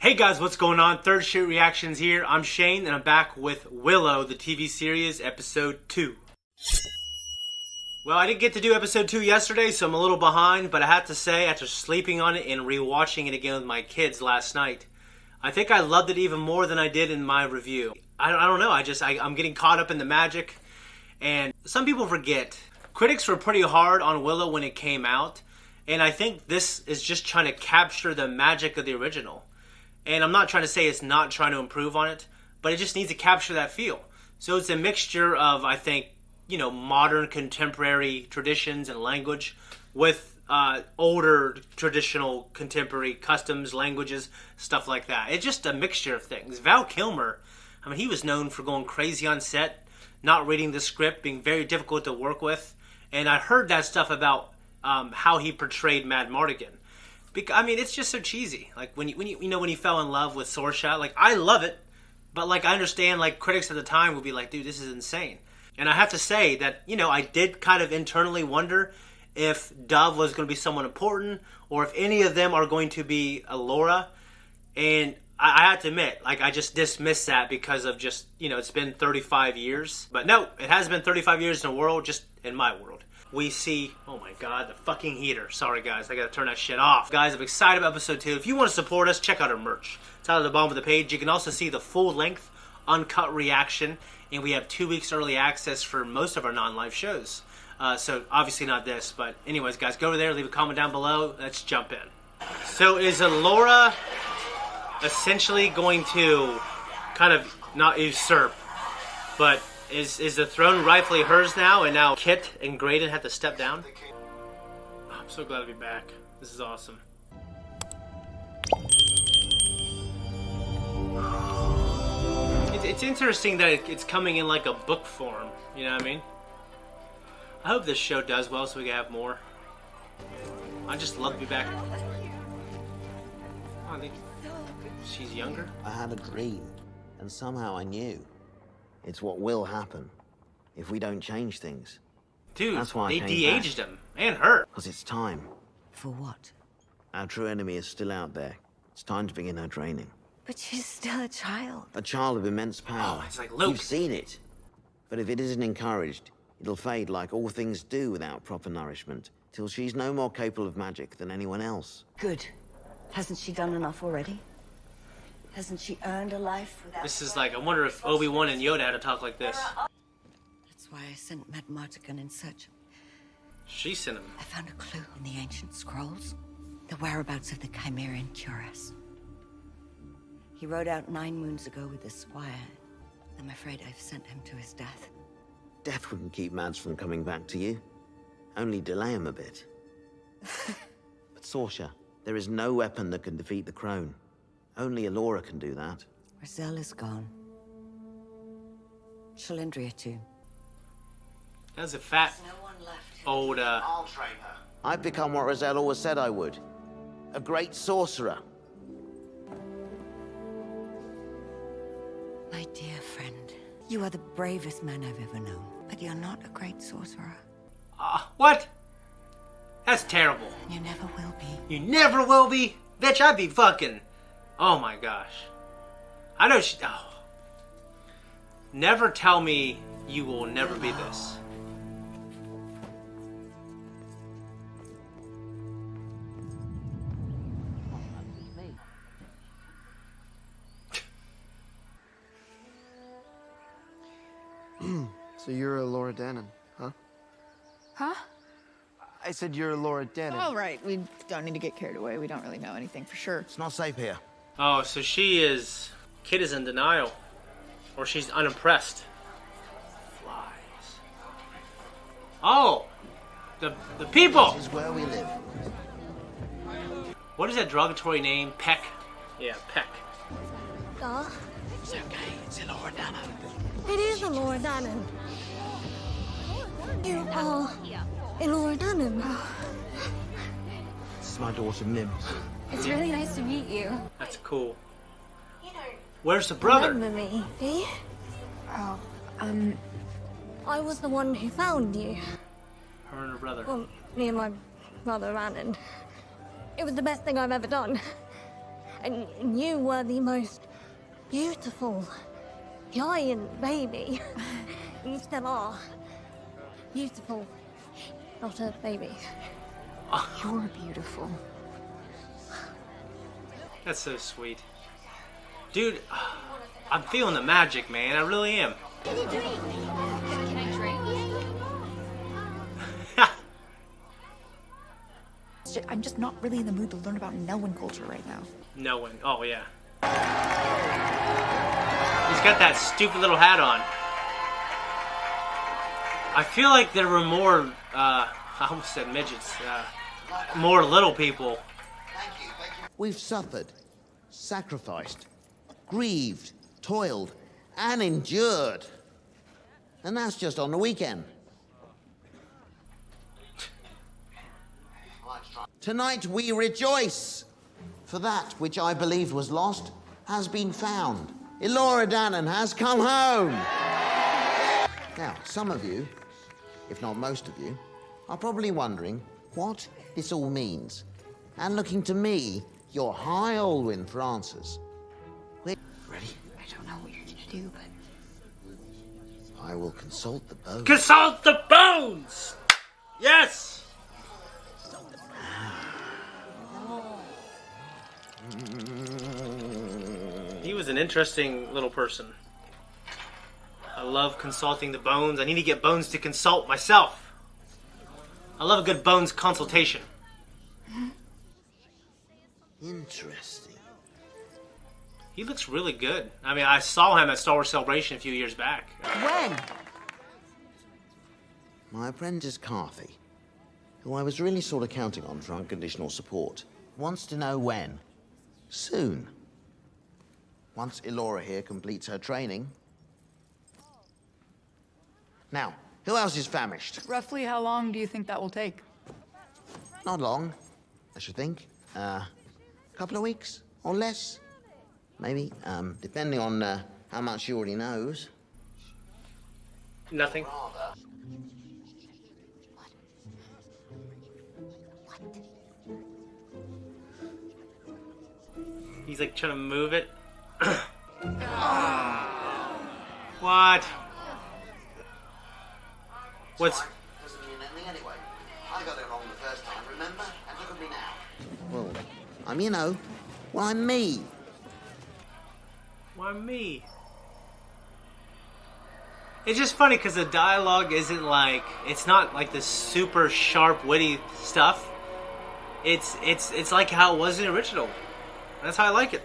Hey guys, what's going on? Third Street Reactions here. I'm Shane, and I'm back with Willow, the TV series, episode 2. Well, I didn't get to do episode 2 yesterday, so I'm a little behind, but I have to say, after sleeping on it and rewatching it again with my kids last night, I think I loved it even more than I did in my review. I don't know, I'm getting caught up in the magic, and some people forget. Critics were pretty hard on Willow when it came out, and I think this is just trying to capture the magic of the original. And I'm not trying to say it's not trying to improve on it, but it just needs to capture that feel. So it's a mixture of, I think, modern contemporary traditions and language with older traditional contemporary customs, languages, stuff like that. It's just a mixture of things. Val Kilmer, I mean, he was known for going crazy on set, not reading the script, being very difficult to work with. And I heard that stuff about how he portrayed Mad Mardigan. I mean, it's just so cheesy. Like when he fell in love with Sorsha, like I love it, but like I understand like critics at the time would be like, dude, this is insane. And I have to say that I did kind of internally wonder if Dove was going to be someone important or if any of them are going to be Laura. And I have to admit, like I just dismissed that because of just it's been 35 years. But no, it has been 35 years in the world, just in my world. We see, oh my god, the fucking heater. Sorry guys, I gotta turn that shit off. Guys, I'm excited about episode 2. If you want to support us, check out our merch. It's out at the bottom of the page. You can also see the full length, uncut reaction, and we have 2 weeks early access for most of our non-live shows. So obviously not this, but anyways guys, go over there, leave a comment down below. Let's jump in. So is Laura essentially going to kind of not usurp, but is the throne rightfully hers now, and now Kit and Graydon have to step down? Oh, I'm so glad to be back. This is awesome. It's interesting that it's coming in like a book form, you know what I mean? I hope this show does well so we can have more. I just love to be back. Oh, I think she's younger. I had a dream, and somehow I knew. It's what will happen if we don't change things. Dude, that's why they de-aged him and her. Because it's time. For what? Our true enemy is still out there. It's time to begin her training. But she's still a child. A child of immense power. Oh, it's like Luke. You've seen it. But if it isn't encouraged, it'll fade like all things do without proper nourishment, till she's no more capable of magic than anyone else. Good. Hasn't she done enough already? Hasn't she earned a life without... This is like, I wonder if Obi-Wan and Yoda had to talk like this. That's why I sent Mad Mardigan in search. She sent him. I found a clue in the ancient scrolls. The whereabouts of the Chimerian Cuirass. He rode out 9 moons ago with his squire. I'm afraid I've sent him to his death. Death wouldn't keep Mads from coming back to you. Only delay him a bit. But Sorsha, there is no weapon that can defeat the crone. Only Alora can do that. Roselle is gone. Shalindria too. That's a fat, old, I'll train her. I've become what Roselle always said I would. A great sorcerer. My dear friend, you are the bravest man I've ever known, but you're not a great sorcerer. What? That's terrible. You never will be. You never will be? Bitch, I'd be fucking... Oh my gosh. I know she... Oh. Never tell me you will never be this. So you're a Laura Dannon, huh? Huh? I said you're a Laura Dannon. All right, we don't need to get carried away. We don't really know anything for sure. It's not safe here. Oh, so she is... Kid is in denial. Or she's unimpressed. Flies. Oh! The people! This is where we live. What is that derogatory name? Peck? Yeah, Peck. It's okay, it's Laura Dannon. It is Laura Dannon. You are Laura Dannon. This is my daughter, Mims. It's really nice to meet you. That's cool. Where's the brother? Remember me, do you? Oh, I was the one who found you. Her and her brother. Well, me and my brother ran, and it was the best thing I've ever done. and you were the most beautiful, giant baby. You still are. Beautiful, not a baby. You're beautiful. That's so sweet. Dude, I'm feeling the magic, man. I really am. Can I drink? I'm just not really in the mood to learn about Nelwyn culture right now. No one. Oh, yeah. He's got that stupid little hat on. I feel like there were more, I almost said midgets, more little people. We've suffered, sacrificed, grieved, toiled, and endured. And that's just on the weekend. Tonight we rejoice, for that which I believed was lost has been found. Elora Danan has come home. Now, some of you, if not most of you, are probably wondering what this all means, and looking to me, your High Aldwin, for answers. Ready? I don't know what you're gonna do, but I will consult the bones. Consult the bones! Yes! He was an interesting little person. I love consulting the bones. I need to get bones to consult myself. I love a good bones consultation. Interesting. He looks really good. I mean, I saw him at Star Wars Celebration a few years back. When? My apprentice Carthy, who I was really sort of counting on for unconditional support, wants to know when. Soon. Once Elora here completes her training. Now, who else is famished? roughly how long do you think that will take? Not long, I should think. Couple of weeks or less, maybe. Depending on how much she already knows. Nothing. He's like trying to move it. What? What's... Doesn't mean anything anyway. I got it wrong the first time, remember? And look at me now. Well, I'm, you know, well, I'm me. Why me? It's just funny because the dialogue isn't like... It's not like the super sharp, witty stuff. It's like how it was in the original. That's how I like it.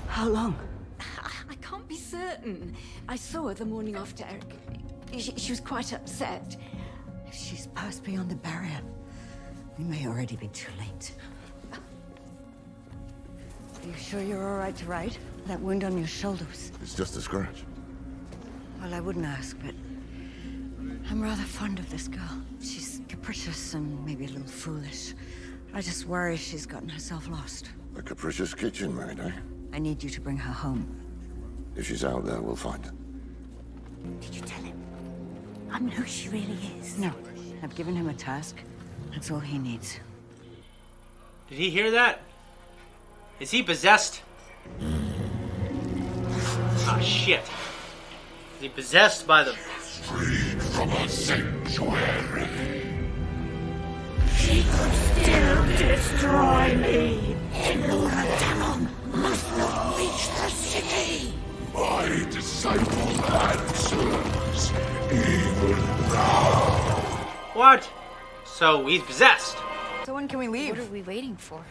How long? I can't be certain. I saw her the morning after Eric. She was quite upset. If she's passed beyond the barrier, we may already be too late. Are you sure you're all right to ride? That wound on your shoulder was... It's just a scratch. Well, I wouldn't ask, but I'm rather fond of this girl. She's capricious and maybe a little foolish. I just worry she's gotten herself lost. A capricious kitchen maid, eh? I need you to bring her home. If she's out there, we'll find her. Did you tell him? I'm who she really is. No, I've given him a task. That's all he needs. Did he hear that? Is he possessed? Ah, shit. Is he possessed by the... Freed from a sanctuary. She could still destroy me. Elora Danan must not reach the city. My disciple answers, even now. What? So he's possessed. So when can we leave? What are we waiting for?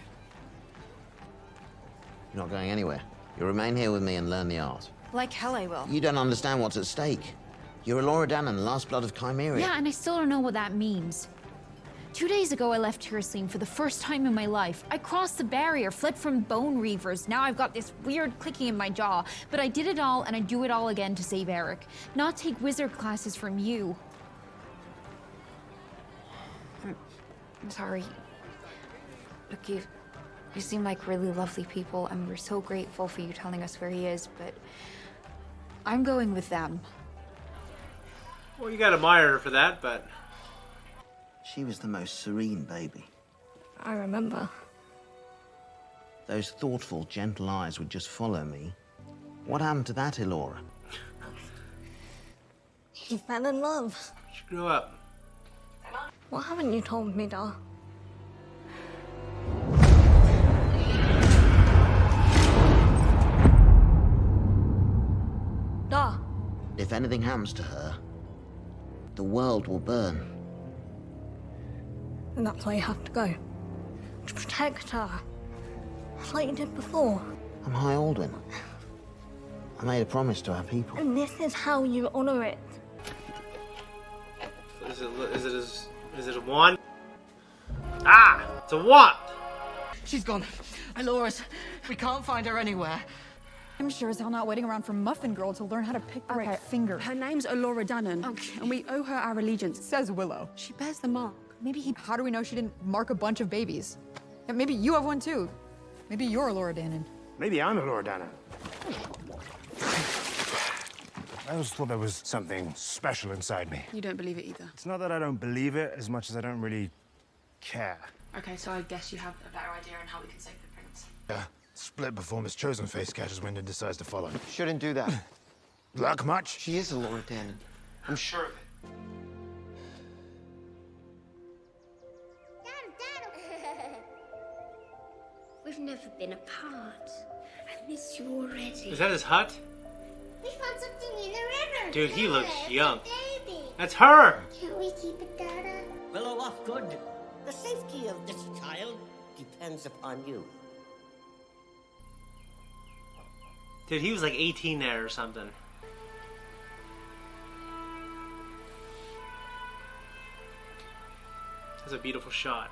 You're not going anywhere. You'll remain here with me and learn the art. Like hell I will. You don't understand what's at stake. You're Elora Danan, last blood of Chimera. Yeah, and I still don't know what that means. 2 days ago, I left Hircine for the first time in my life. I crossed the barrier, fled from bone reavers. Now I've got this weird clicking in my jaw. But I did it all, and I do it all again to save Eric. Not take wizard classes from you. I'm sorry. Look, you seem like really lovely people, and we're so grateful for you telling us where he is, but I'm going with them. Well, you gotta admire her for that, but... She was the most serene baby. I remember. those thoughtful, gentle eyes would just follow me. What happened to that, Elora? He fell in love. Screw up. What haven't you told me, Da? Da. If anything happens to her, the world will burn. And that's where you have to go. To protect her. Like you did before. I'm High Aldwin. I made a promise to our people. And this is how you honor it. Is it a wand? Ah! It's a wand! She's gone. Elora's. We can't find her anywhere. I'm sure as hell not waiting around for Muffin Girl to learn how to pick the right finger. Her name's Elora Dunnan, and we owe her our allegiance. Says Willow. She bears the mark. Maybe he. How do we know she didn't mark a bunch of babies? Yeah, maybe you have one too. Maybe you're Elora Dunnan. Maybe I'm Elora Dunnan. I always thought there was something special inside me. You don't believe it either. It's not that I don't believe it as much as I don't really care. Okay, so I guess you have a better idea on how we can save the prince. Yeah, split before Miss Chosenface catches wind and decides to follow. Shouldn't do that. Luck much? She is Elora Dunnan. I'm sure of it. We've never been apart. I miss you already. Is that his hut? We found something in the river. Dude, he looks young. Baby. That's her! Can't we keep it, Dada? Willow Osgood, the safety of this child depends upon you. Dude, he was like 18 there or something. That's a beautiful shot.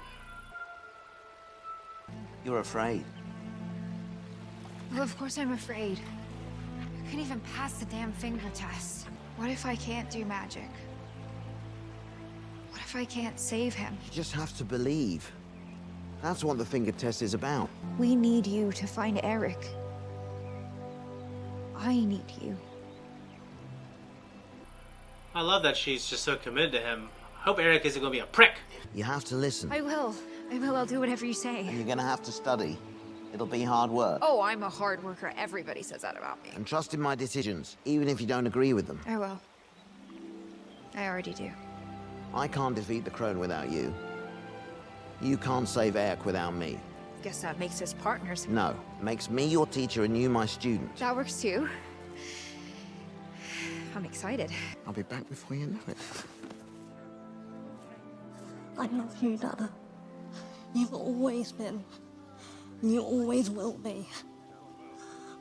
You're afraid. Well, of course I'm afraid. I couldn't even pass the damn finger test. What if I can't do magic? What if I can't save him? You just have to believe. That's what the finger test is about. We need you to find Eric. I need you. I love that she's just so committed to him. I hope Eric isn't going to be a prick. You have to listen. I will. I'll do whatever you say. And you're gonna have to study. It'll be hard work. Oh, I'm a hard worker. Everybody says that about me. And trust in my decisions, even if you don't agree with them. I will. I already do. I can't defeat the Crone without you. You can't save Eric without me. Guess that makes us partners. No, makes me your teacher and you my student. That works too. I'm excited. I'll be back before you know it. I love you, Dada. You've always been, and you always will be,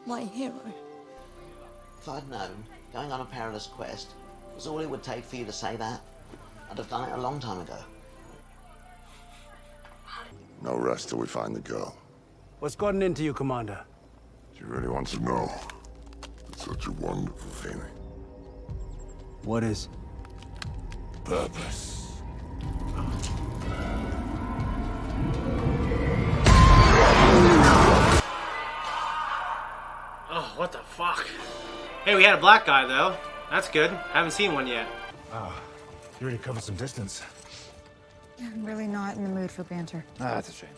my hero. If I'd known going on a perilous quest was all it would take for you to say that, I'd have done it a long time ago. No rest till we find the girl. What's gotten into you, Commander? She really wants to know. It's such a wonderful feeling. What is? Purpose. Oh, what the fuck? Hey, we had a black guy, though. That's good. Haven't seen one yet. Ah, you really covered some distance. I'm really not in the mood for banter. Ah, that's a shame.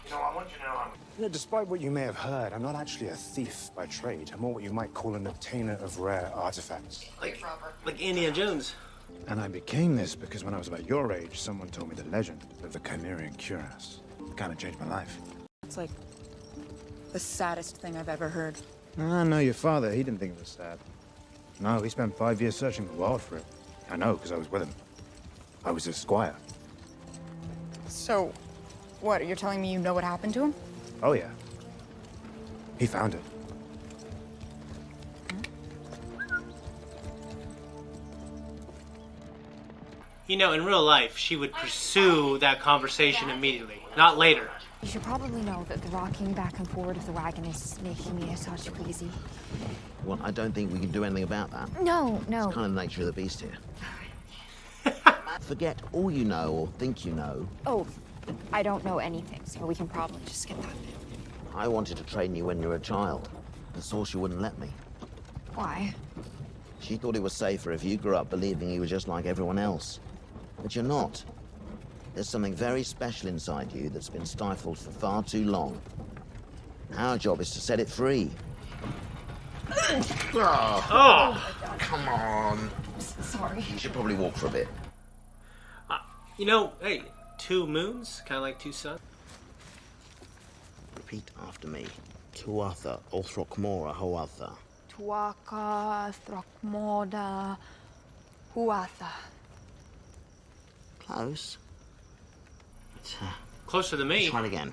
You know, I want you to know despite what you may have heard, I'm not actually a thief by trade. I'm more what you might call an obtainer of rare artifacts. Like Indiana Jones. And I became this because when I was about your age, someone told me the legend of the Chimerian cuirass. It kind of changed my life. It's like the saddest thing I've ever heard. I know your father. He didn't think it was sad. No, he spent 5 years searching the wild for it. I know, because I was with him. I was his squire. So, what, you're telling me you know what happened to him? Oh, yeah. He found it. You know, in real life, she would pursue that conversation immediately, not later. You should probably know that the rocking back and forward of the wagon is making me such queasy. Well, I don't think we can do anything about that. No. It's kind of the nature of the beast here. Forget all you know or think you know. Oh, I don't know anything, so we can probably just skip that. I wanted to train you when you were a child. The Sorcerer wouldn't let me. Why? She thought it was safer if you grew up believing you were just like everyone else. But you're not. There's something very special inside you that's been stifled for far too long. Our job is to set it free. Oh! Come on. Sorry. You should probably walk for a bit. You know, hey, 2 moons, kind of like 2 suns. Repeat after me. Tuatha, Olthrockmora, Hoatha. Tuaka, Throckmorda, Huatha. Close. Closer than me. Try it again.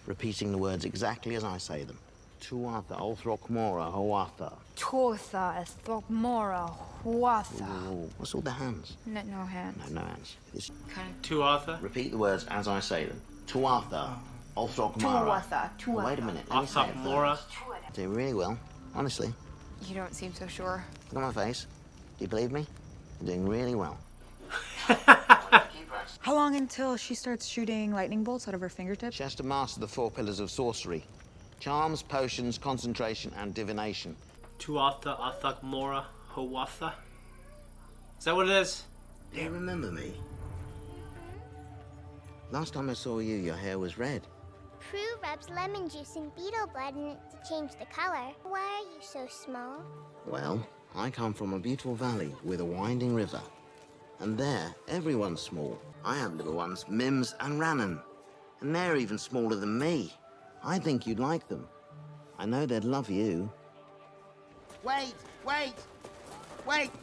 Repeating the words exactly as I say them. Tuatha, Olthrockmora, Hoatha. Tuatha, Throckmora, Huatha. Ooh, what's all the hands? No hands. No hands. It's Tuatha. Repeat the words as I say them. Tuatha, Olthrockmora. Tuatha. Oh, wait a minute. Let me say it Olthrockmora. first. Doing really well, honestly. You don't seem so sure. Look at my face. Do you believe me? I'm doing really well. How long until she starts shooting lightning bolts out of her fingertips? She has to master the 4 pillars of sorcery. Charms, potions, concentration, and divination. Tuatha, Athakmora, Hoatha. Is that what it is? Do you remember me? Last time I saw you, your hair was red. Prue rubs lemon juice and beetle blood in it to change the color. Why are you so small? Well, I come from a beautiful valley with a winding river. And there, everyone's small. I have little ones, Mims and Rannan. And they're even smaller than me. I think you'd like them. I know they'd love you. Wait!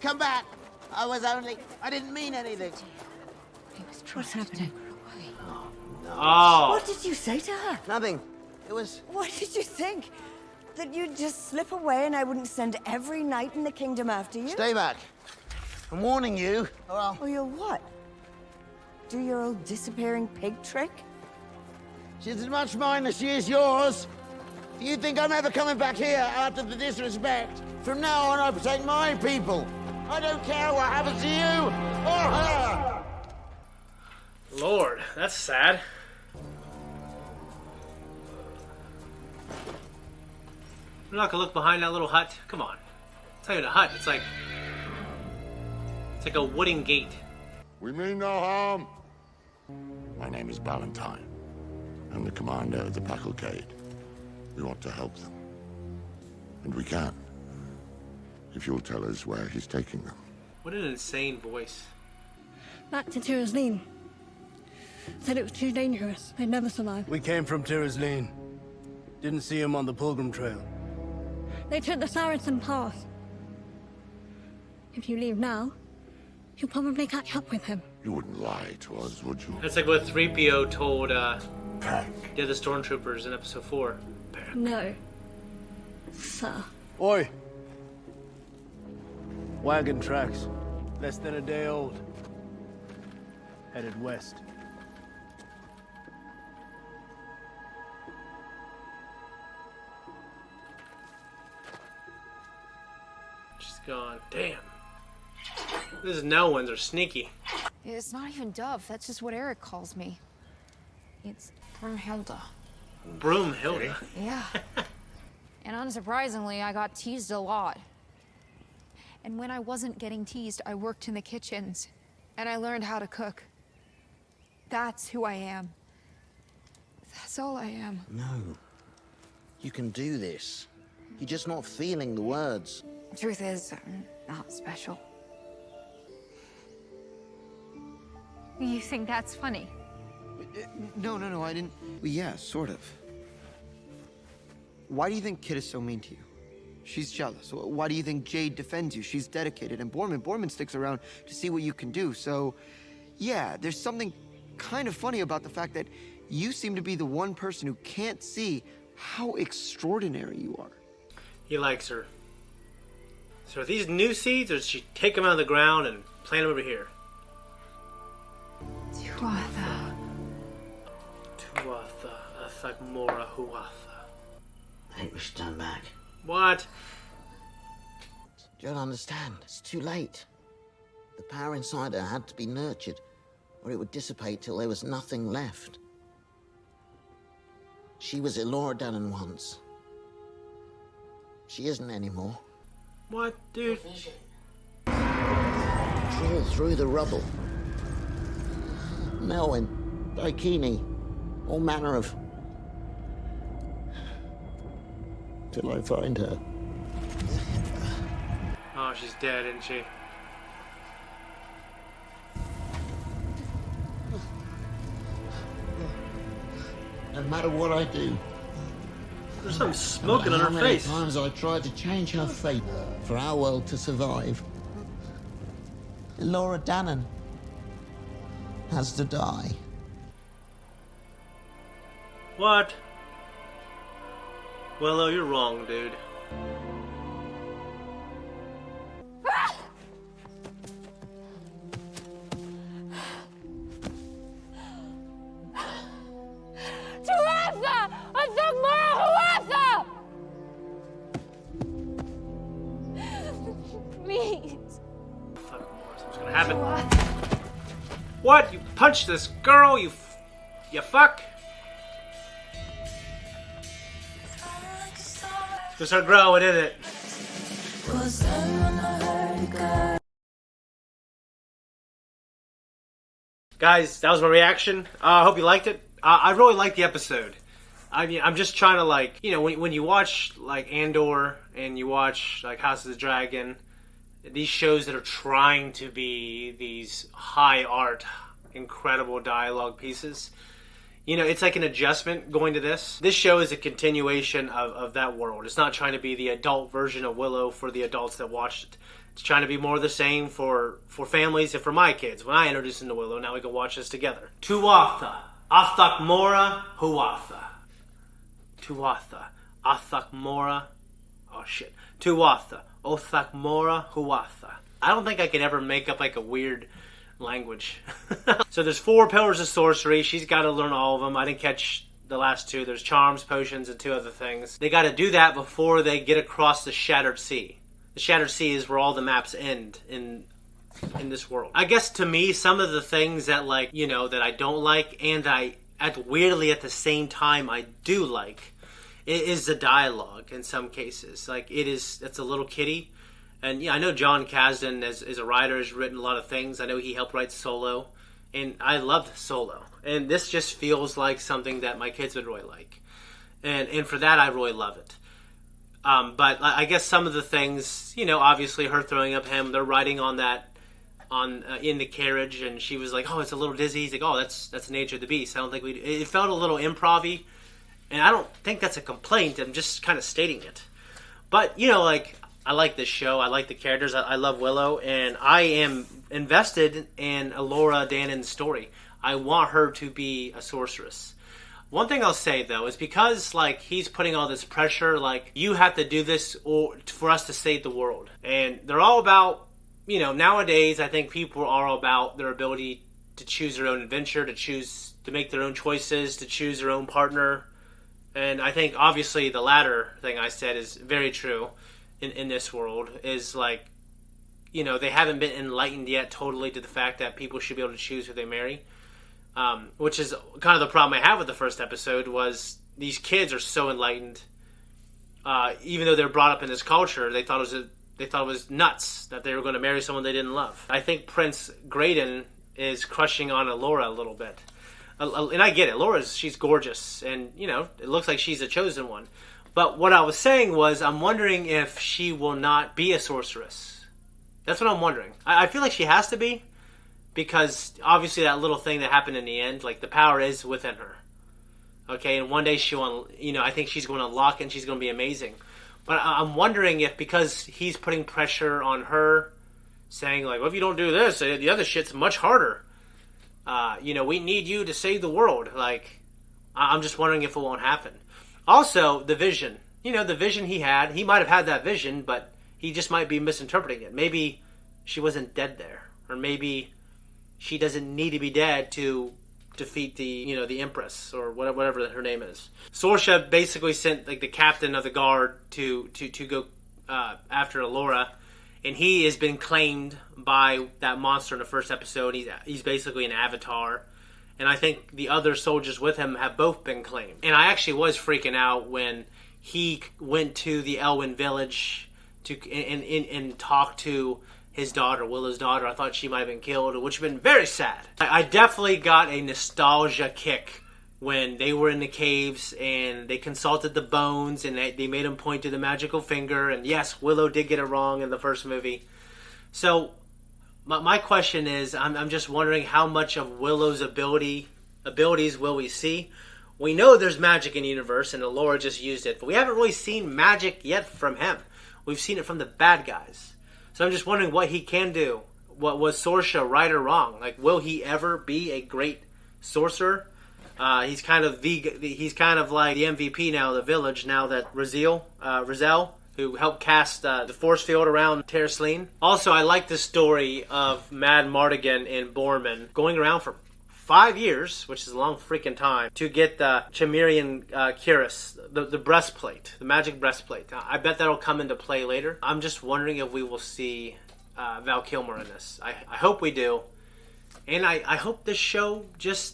Come back! I didn't mean anything. What's happening? Oh. What did you say to her? Nothing. It was... What did you think? That you'd just slip away and I wouldn't send every knight in the kingdom after you? Stay back. I'm warning you. Oh, you'll what? Do your old disappearing pig trick? She's as much mine as she is yours. Do you think I'm ever coming back here after the disrespect? From now on, I protect my people. I don't care what happens to you or her. Lord, that's sad. I'm not gonna look behind that little hut. Come on. It's not even a hut. It's like a wooden gate. We mean no harm. My name is Ballantyne. I'm the commander of the Packlecade. We want to help them. And we can. If you'll tell us where he's taking them. What an insane voice. Back to Tyrosleen. Said it was too dangerous. They'd never survive. We came from Tyrosleen. Didn't see him on the Pilgrim Trail. They took the Saracen path. If you leave now, you'll probably catch up with him. You wouldn't lie to us, would you? That's like what 3PO told the other stormtroopers in episode 4. No, sir. Oi! Wagon tracks. Less than a day old. Headed west. She's gone. Damn. These no ones are sneaky. It's not even Dove. That's just what Eric calls me. It's Broomhilda. Broomhilda? Yeah. And unsurprisingly, I got teased a lot. And when I wasn't getting teased, I worked in the kitchens. And I learned how to cook. That's who I am. That's all I am. No. You can do this. You're just not feeling the words. The truth is, I'm not special. You think that's funny? No, I didn't... Well, yeah, sort of. Why do you think Kit is so mean to you? She's jealous. Why do you think Jade defends you? She's dedicated. And Borman sticks around to see what you can do. So, yeah, there's something kind of funny about the fact that you seem to be the one person who can't see how extraordinary you are. He likes her. So are these new seeds, or does she take them out of the ground and plant them over here? Tuatha. Tuatha, Athakmora, Huatha. I think we should turn back. What? You don't understand. It's too late. The power inside her had to be nurtured, or it would dissipate till there was nothing left. She was Elora Dannon once. She isn't anymore. What, dude? Crawl through the rubble. Melwyn, Daikini, all manner of till I find her. Oh, she's dead, isn't she? No matter what I do, there's some smoking on how her many face. times I tried to change her fate for our world to survive, Laura Dannon has to die. What? Willow, you're wrong, dude. What? You punched this girl? You fuck? Just start growing, isn't it? Guys, that was my reaction. I hope you liked it. I really liked the episode. I mean, I'm just trying to, like, you know, when you watch, like, Andor and you watch, like, House of the Dragon, these shows that are trying to be these high art, incredible dialogue pieces, you know, it's like an adjustment going to this. This show is a continuation of that world. It's not trying to be the adult version of Willow for the adults that watched it. It's trying to be more the same for families and for my kids. When I introduced them to Willow, now we can watch this together. Tuatha, Athak Mora, Huatha. Tuatha, Athak Mora, oh shit. Tuatha, Othak Mora, Huatha. I don't think I could ever make up like a weird language. So there's 4 pillars of sorcery. She's got to learn all of them. I didn't catch the last 2. There's charms, potions, and 2 other things. They got to do that before they get across the Shattered Sea. The Shattered Sea is where all the maps end in this world. I guess to me, some of the things that, like, you know, that I don't like and that weirdly at the same time I do like, it is the dialogue in some cases. Like, it's a little kiddie. And yeah, I know John Kasdan as a writer has written a lot of things. I know he helped write Solo, and I loved Solo. And this just feels like something that my kids would really like, and for that I really love it. But I guess some of the things, you know, obviously her throwing up him, they're riding on that in the carriage, and she was like, "Oh, it's a little dizzy." He's like, "Oh, that's the nature of the beast." I don't think it felt a little improv-y, and I don't think that's a complaint. I'm just kind of stating it. But you know, like, I like this show. I like the characters. I love Willow, and I am invested in Laura Dannon's story. I want her to be a sorceress. One thing I'll say, though, is because, like, he's putting all this pressure, like, you have to do this for us to save the world. And they're all about, you know, nowadays I think people are all about their ability to choose their own adventure, to make their own choices, to choose their own partner. And I think, obviously, the latter thing I said is very true. In this world is, like, you know, they haven't been enlightened yet totally to the fact that people should be able to choose who they marry, which is kind of the problem I have with the first episode. Was these kids are so enlightened, even though they're brought up in this culture, they thought it was nuts that they were going to marry someone they didn't love. I think Prince Graydon is crushing on Laura a little bit, and I get it. She's gorgeous, and you know, it looks like she's a chosen one. But what I was saying was, I'm wondering if she will not be a sorceress. That's what I'm wondering. I feel like she has to be, because obviously that little thing that happened in the end, like, the power is within her. Okay, and one day I think she's going to unlock it and she's going to be amazing. But I'm wondering if, because he's putting pressure on her, saying, like, well, if you don't do this, the other shit's much harder. You know, we need you to save the world. Like, I'm just wondering if it won't happen. Also, the vision. You know, the vision he might have had that vision, but he just might be misinterpreting it. Maybe she wasn't dead there. Or maybe she doesn't need to be dead to defeat the Empress, or whatever her name is. Sorsha basically sent, like, the captain of the guard to go after Laura, and he has been claimed by that monster in the first episode. He's basically an avatar. And I think the other soldiers with him have both been claimed. And I actually was freaking out when he went to the Elwyn village and talked to his daughter, Willow's daughter. I thought she might have been killed, which would have been very sad. I definitely got a nostalgia kick when they were in the caves and they consulted the bones and they made him point to the magical finger. And yes, Willow did get it wrong in the first movie. So my question is, I'm just wondering how much of Willow's abilities will we see? We know there's magic in the universe and Laura just used it, but we haven't really seen magic yet from him. We've seen it from the bad guys. So I'm just wondering what he can do. What was Sorsha right or wrong? Like, will he ever be a great sorcerer? He's kind of like the MVP now of the village. Now that Razel, who helped cast the force field around Terslene. Also, I like the story of Mad Mardigan and Borman going around for 5 years, which is a long freaking time, to get the Chimerian cuirass, the breastplate, the magic breastplate. I bet that'll come into play later. I'm just wondering if we will see Val Kilmer in this. I hope we do. And I hope this show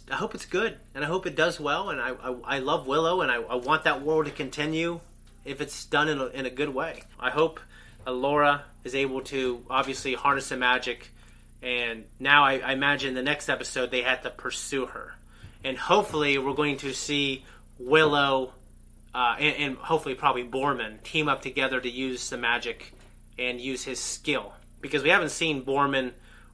I hope it's good, and I hope it does well, and I love Willow, and I want that world to continue if it's done in a good way. I hope Laura is able to obviously harness the magic, and now I imagine the next episode they had to pursue her. And hopefully we're going to see Willow and hopefully probably Borman team up together to use the magic and use his skill. Because we haven't seen Borman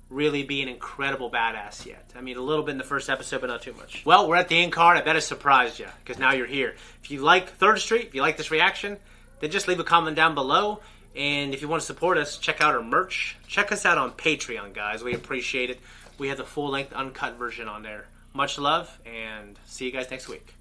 really be an incredible badass yet. I mean, a little bit in the first episode, but not too much. Well, we're at the end card. I bet I surprised you, because now you're here. If you like Third Street, if you like this reaction, then just leave a comment down below. And if you want to support us, check out our merch. Check us out on Patreon, guys. We appreciate it. We have the full-length, uncut version on there. Much love, and see you guys next week.